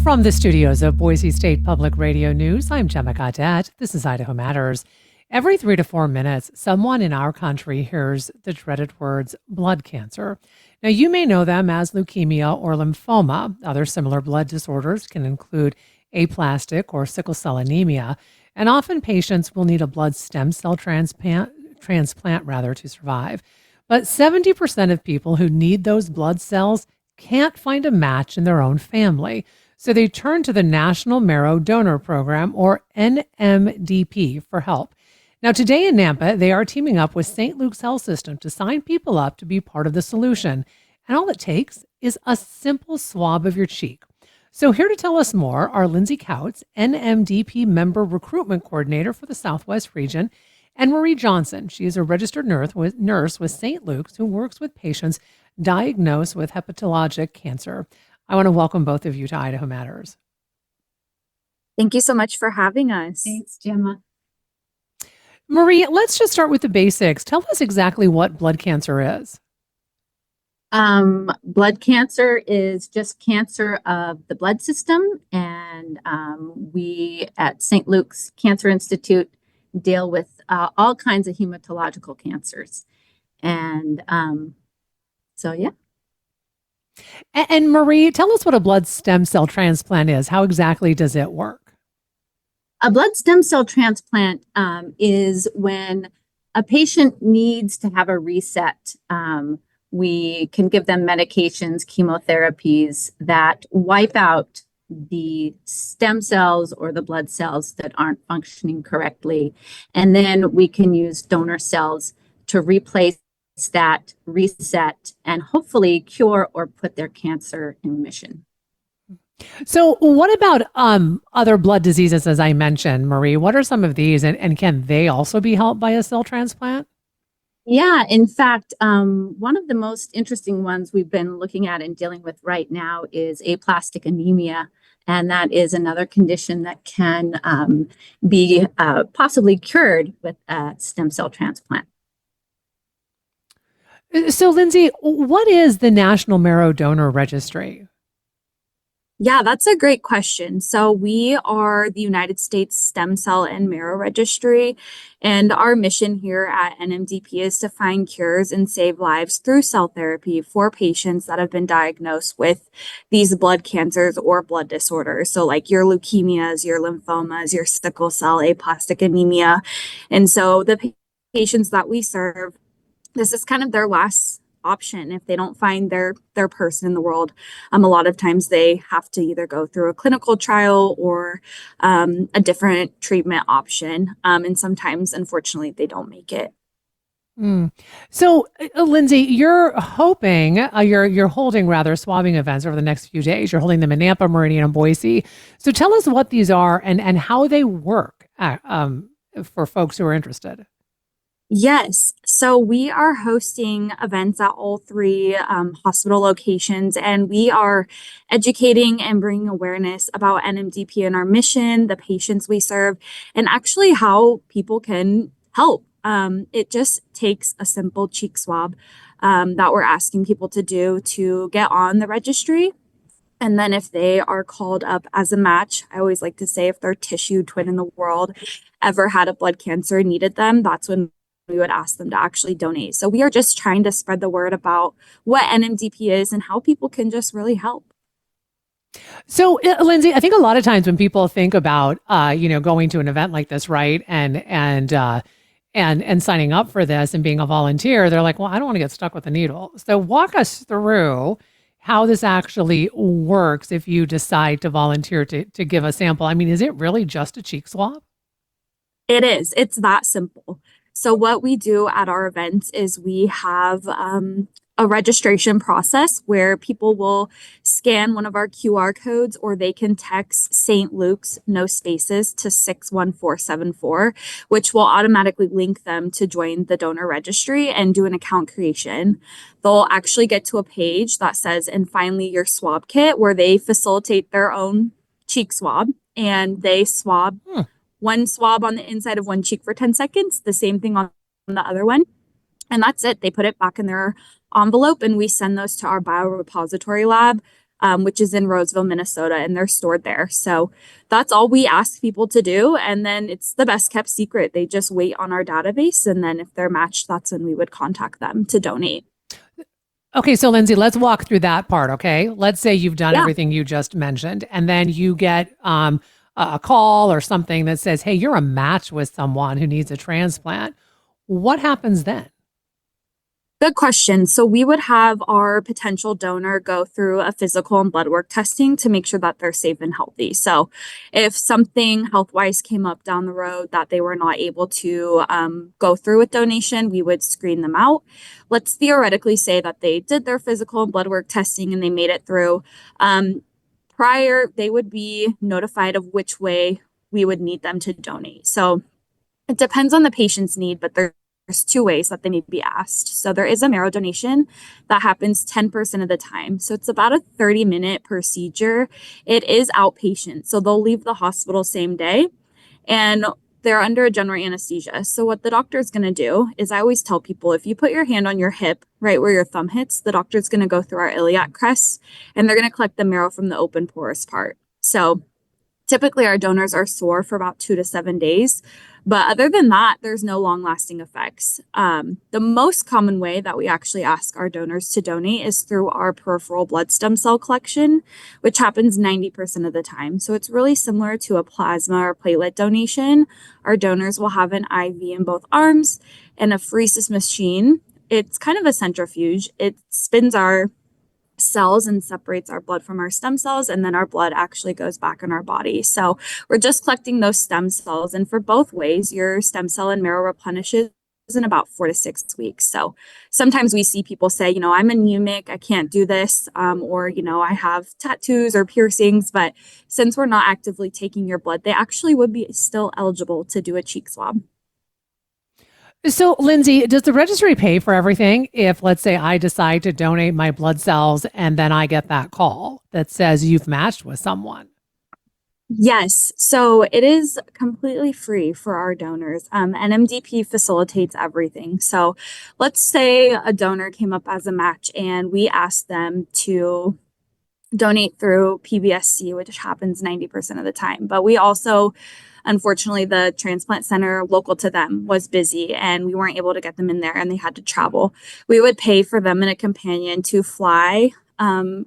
From the studios of Boise State Public Radio News, I'm Gemma Gaudette. This is Idaho Matters. Every 3 to 4 minutes, someone in our country hears the dreaded words blood cancer. Now, you may know them as leukemia or lymphoma. Other similar blood disorders can include aplastic or sickle cell anemia, and often patients will need a blood stem cell transplant to survive. But 70% of people who need those blood cells can't find a match in their own family. So they turn to the National Marrow Donor Program, or NMDP, for help. Now, today in Nampa, they are teaming up with St. Luke's Health System to sign people up to be part of the solution. And all it takes is a simple swab of your cheek. So here to tell us more are Lindsay Couts, NMDP member recruitment coordinator for the Southwest region, and Marie Johnson. She is a registered nurse with St. Luke's who works with patients diagnosed with hepatologic cancer. I want to welcome both of you to Idaho Matters. Thank you so much for having us. Thanks, Gemma. Marie, let's just start with the basics. Tell us exactly what blood cancer is. Blood cancer is just cancer of the blood system, and we at St. Luke's Cancer Institute deal with all kinds of hematological cancers. And so, yeah. And Marie, tell us what a blood stem cell transplant is. How exactly does it work? A blood stem cell transplant is when a patient needs to have a reset. We can give them medications, chemotherapies that wipe out the stem cells or the blood cells that aren't functioning correctly. And then we can use donor cells to replace that, reset, and hopefully cure or put their cancer in remission. So what about other blood diseases, as I mentioned, Marie? What are some of these, and can they also be helped by a cell transplant? Yeah, in fact, one of the most interesting ones we've been looking at and dealing with right now is aplastic anemia. And that is another condition that can be possibly cured with a stem cell transplant. So, Lindsay, what is the National Marrow Donor Registry? Yeah, that's a great question. So we are the United States Stem Cell and Marrow Registry, and our mission here at NMDP is to find cures and save lives through cell therapy for patients that have been diagnosed with these blood cancers or blood disorders. So like your leukemias, your lymphomas, your sickle cell, aplastic anemia. And so the patients that we serve, this is kind of their last option if they don't find their person in the world. A lot of times they have to either go through a clinical trial or a different treatment option, and sometimes unfortunately they don't make it. So Lindsay, you're hoping you're holding swabbing events over the next few days. You're holding them in Nampa, Meridian, and Boise. So tell us what these are and how they work for folks who are interested. Yes. So we are hosting events at all three hospital locations, and we are educating and bringing awareness about NMDP and our mission, the patients we serve, and actually how people can help. It just takes a simple cheek swab that we're asking people to do to get on the registry. And then if they are called up as a match, I always like to say if their tissue twin in the world ever had a blood cancer and needed them, that's when we would ask them to actually donate. So we are just trying to spread the word about what NMDP is and how people can just really help. So, Lindsay, I think a lot of times when people think about, going to an event like this, right, and signing up for this and being a volunteer, they're like, well, I don't want to get stuck with a needle. So walk us through how this actually works if you decide to volunteer to give a sample. I mean, is it really just a cheek swab? It is. It's that simple. So what we do at our events is we have a registration process where people will scan one of our QR codes, or they can text St. Luke's, no spaces, to 61474, which will automatically link them to join the donor registry and do an account creation. They'll actually get to a page that says, and finally your swab kit, where they facilitate their own cheek swab, and they swab one swab on the inside of one cheek for 10 seconds, the same thing on the other one. And that's it. They put it back in their envelope, and we send those to our biorepository lab. which is in Roseville, Minnesota, and they're stored there. So that's all we ask people to do. And then it's the best kept secret. They just wait on our database. And then if they're matched, that's when we would contact them to donate. Okay, so Lindsay, let's walk through that part, okay? Let's say you've done Yeah. everything you just mentioned, and then you get a call or something that says, hey, you're a match with someone who needs a transplant. What happens then? Good question. So we would have our potential donor go through a physical and blood work testing to make sure that they're safe and healthy. So if something health-wise came up down the road that they were not able to go through with donation, we would screen them out. Let's theoretically say that they did their physical and blood work testing and they made it through. Prior, they would be notified of which way we would need them to donate. So it depends on the patient's need, but there's two ways that they need to be asked. So there is a marrow donation that happens 10% of the time. So it's about a 30-minute procedure. It is outpatient. So they'll leave the hospital same day and they're under a general anesthesia. So what the doctor is going to do is I always tell people, if you put your hand on your hip, right where your thumb hits, the doctor's going to go through our iliac crest and they're going to collect the marrow from the open porous part. So typically our donors are sore for about 2 to 7 days. But other than that, there's no long lasting effects. The most common way that we actually ask our donors to donate is through our peripheral blood stem cell collection, which happens 90% of the time. So it's really similar to a plasma or platelet donation. Our donors will have an IV in both arms and a pheresis machine. It's kind of a centrifuge. It spins our cells and separates our blood from our stem cells, and then our blood actually goes back in our body. So we're just collecting those stem cells, and for both ways your stem cell and marrow replenishes in about 4 to 6 weeks. So sometimes we see people say, I'm anemic, I can't do this, or I have tattoos or piercings, but since we're not actively taking your blood, they actually would be still eligible to do a cheek swab. So, Lindsay, does the registry pay for everything if, let's say, I decide to donate my blood cells and then I get that call that says you've matched with someone? Yes, so it is completely free for our donors. NMDP facilitates everything. So let's say a donor came up as a match and we asked them to donate through PBSC, which happens 90% of the time. But we also, unfortunately, the transplant center local to them was busy and we weren't able to get them in there and they had to travel. We would pay for them and a companion to fly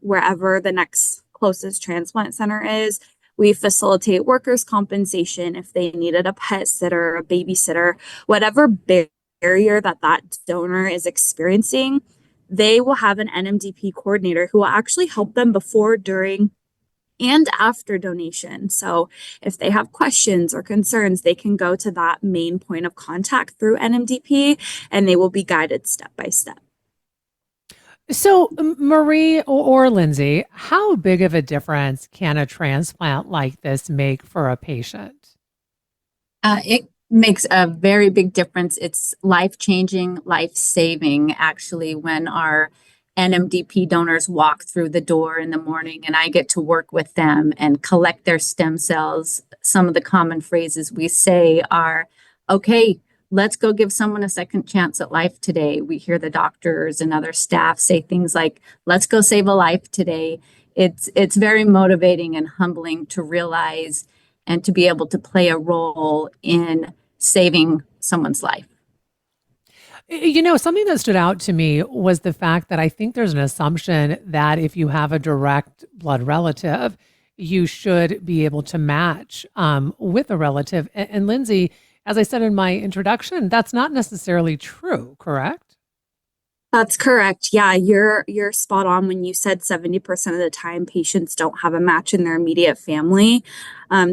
wherever the next closest transplant center is. We facilitate workers' compensation if they needed a pet sitter, a babysitter, whatever barrier that donor is experiencing. They will have an NMDP coordinator who will actually help them before, during, and after donation. So if they have questions or concerns, they can go to that main point of contact through NMDP and they will be guided step by step. So, Marie or Lindsay, how big of a difference can a transplant like this make for a patient? It makes a very big difference. It's life-changing, life-saving, actually, when our NMDP donors walk through the door in the morning and I get to work with them and collect their stem cells. Some of the common phrases we say are, okay, let's go give someone a second chance at life today. We hear the doctors and other staff say things like, let's go save a life today. It's very motivating and humbling to realize and to be able to play a role in saving someone's life. Something that stood out to me was the fact that I think there's an assumption that if you have a direct blood relative, you should be able to match with a relative. And Lindsay, as I said in my introduction, that's not necessarily true, correct? That's correct. Yeah, you're spot on when you said 70% of the time patients don't have a match in their immediate family.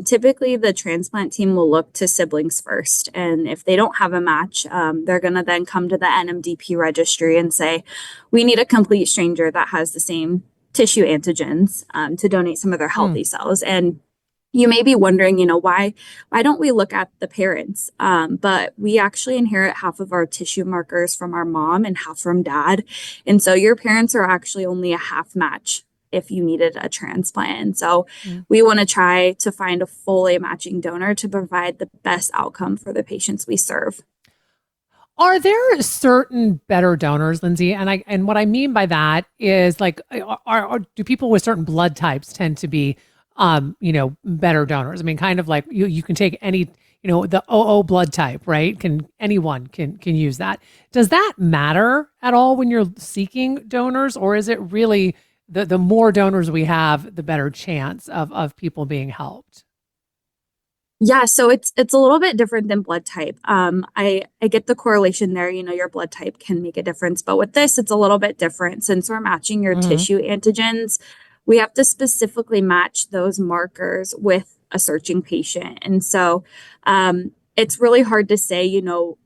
Typically, the transplant team will look to siblings first. And if they don't have a match, they're going to then come to the NMDP registry and say, we need a complete stranger that has the same tissue antigens to donate some of their healthy cells. And you may be wondering, why don't we look at the parents? But we actually inherit half of our tissue markers from our mom and half from dad. And so your parents are actually only a half match if you needed a transplant. And so we want to try to find a fully matching donor to provide the best outcome for the patients we serve. Are there certain better donors, Lindsay? And what I mean by that is like, do people with certain blood types tend to be, better donors? I mean, kind of like you can take any, the O blood type, right? Anyone can use that. Does that matter at all when you're seeking donors, or is it really the more donors we have, the better chance of people being helped? Yeah, so it's a little bit different than blood type. I get the correlation there, your blood type can make a difference, but with this, it's a little bit different. Since we're matching your Mhm. tissue antigens, we have to specifically match those markers with a searching patient. And so it's really hard to say,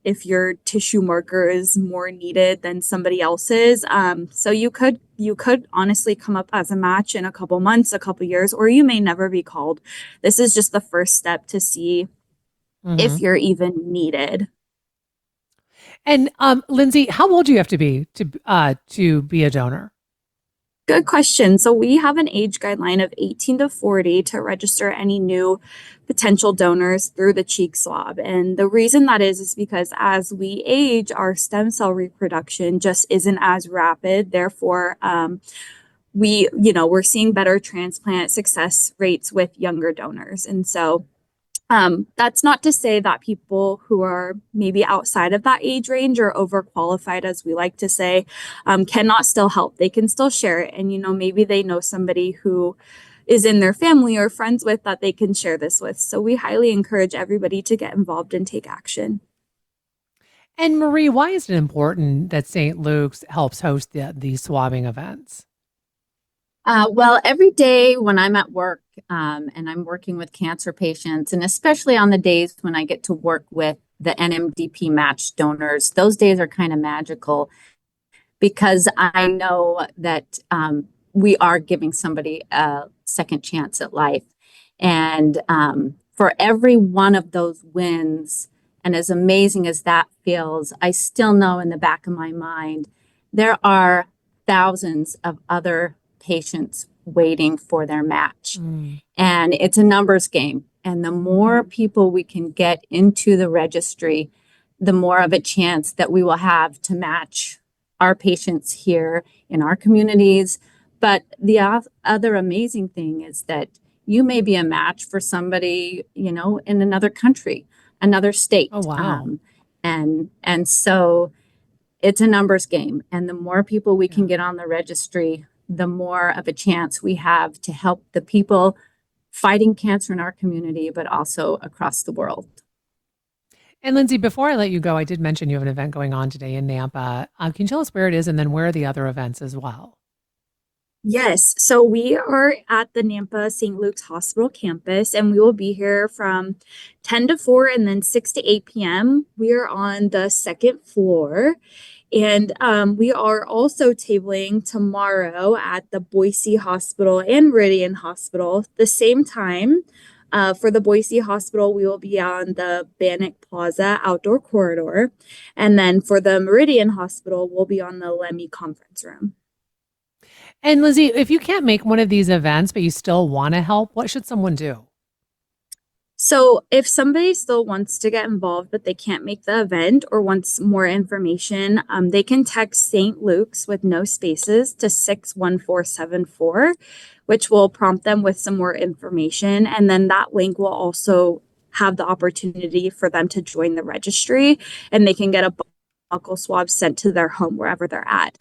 if your tissue marker is more needed than somebody else's. So you could honestly come up as a match in a couple months, a couple years, or you may never be called. This is just the first step to see if Mhm. you're even needed. And Lindsay, how old do you have to be a donor? Good question. So we have an age guideline of 18 to 40 to register any new potential donors through the cheek swab. And the reason that is because as we age, our stem cell reproduction just isn't as rapid. Therefore, we're seeing better transplant success rates with younger donors. And so that's not to say that people who are maybe outside of that age range or overqualified, as we like to say, cannot still help. They can still share it. And, maybe they know somebody who is in their family or friends with that they can share this with. So we highly encourage everybody to get involved and take action. And Marie, why is it important that St. Luke's helps host these swabbing events? Well, every day when I'm at work and I'm working with cancer patients, and especially on the days when I get to work with the NMDP matched donors, those days are kind of magical because I know that we are giving somebody a second chance at life. And for every one of those wins, and as amazing as that feels, I still know in the back of my mind, there are thousands of other patients waiting for their match. Mm. And it's a numbers game. And the more people we can get into the registry, the more of a chance that we will have to match our patients here in our communities. But the other amazing thing is that you may be a match for somebody, in another country, another state. Oh, wow. And so it's a numbers game. And the more people we can Yeah. get on the registry, the more of a chance we have to help the people fighting cancer in our community, but also across the world. And Lindsay, before I let you go, I did mention you have an event going on today in Nampa. Can you tell us where it is and then where are the other events as well? Yes, so we are at the Nampa St. Luke's Hospital campus, and we will be here from 10 to 4 and then 6 to 8 p.m. We are on the second floor. And we are also tabling tomorrow at the Boise Hospital and Meridian Hospital the same time. For the Boise Hospital, we will be on the Bannock Plaza outdoor corridor. And then for the Meridian Hospital, we'll be on the Lemmy conference room. And Lindsay, if you can't make one of these events, but you still want to help, what should someone do? So if somebody still wants to get involved, but they can't make the event or wants more information, they can text St. Luke's with no spaces to 61474, which will prompt them with some more information. And then that link will also have the opportunity for them to join the registry, and they can get a buccal swab sent to their home wherever they're at.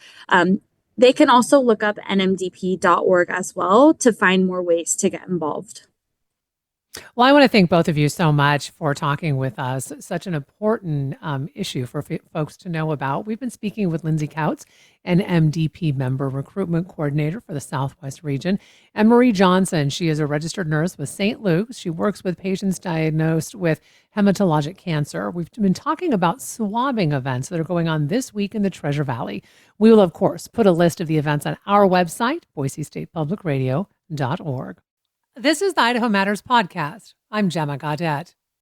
They can also look up nmdp.org as well to find more ways to get involved. Well, I want to thank both of you so much for talking with us. Such an important issue for folks to know about. We've been speaking with Lindsay Couts, an MDP member recruitment coordinator for the Southwest region, and Marie Johnson. She is a registered nurse with St. Luke's. She works with patients diagnosed with hematologic cancer. We've been talking about swabbing events that are going on this week in the Treasure Valley. We will, of course, put a list of the events on our website, boisestatepublicradio.org. This is the Idaho Matters podcast. I'm Gemma Gaudet.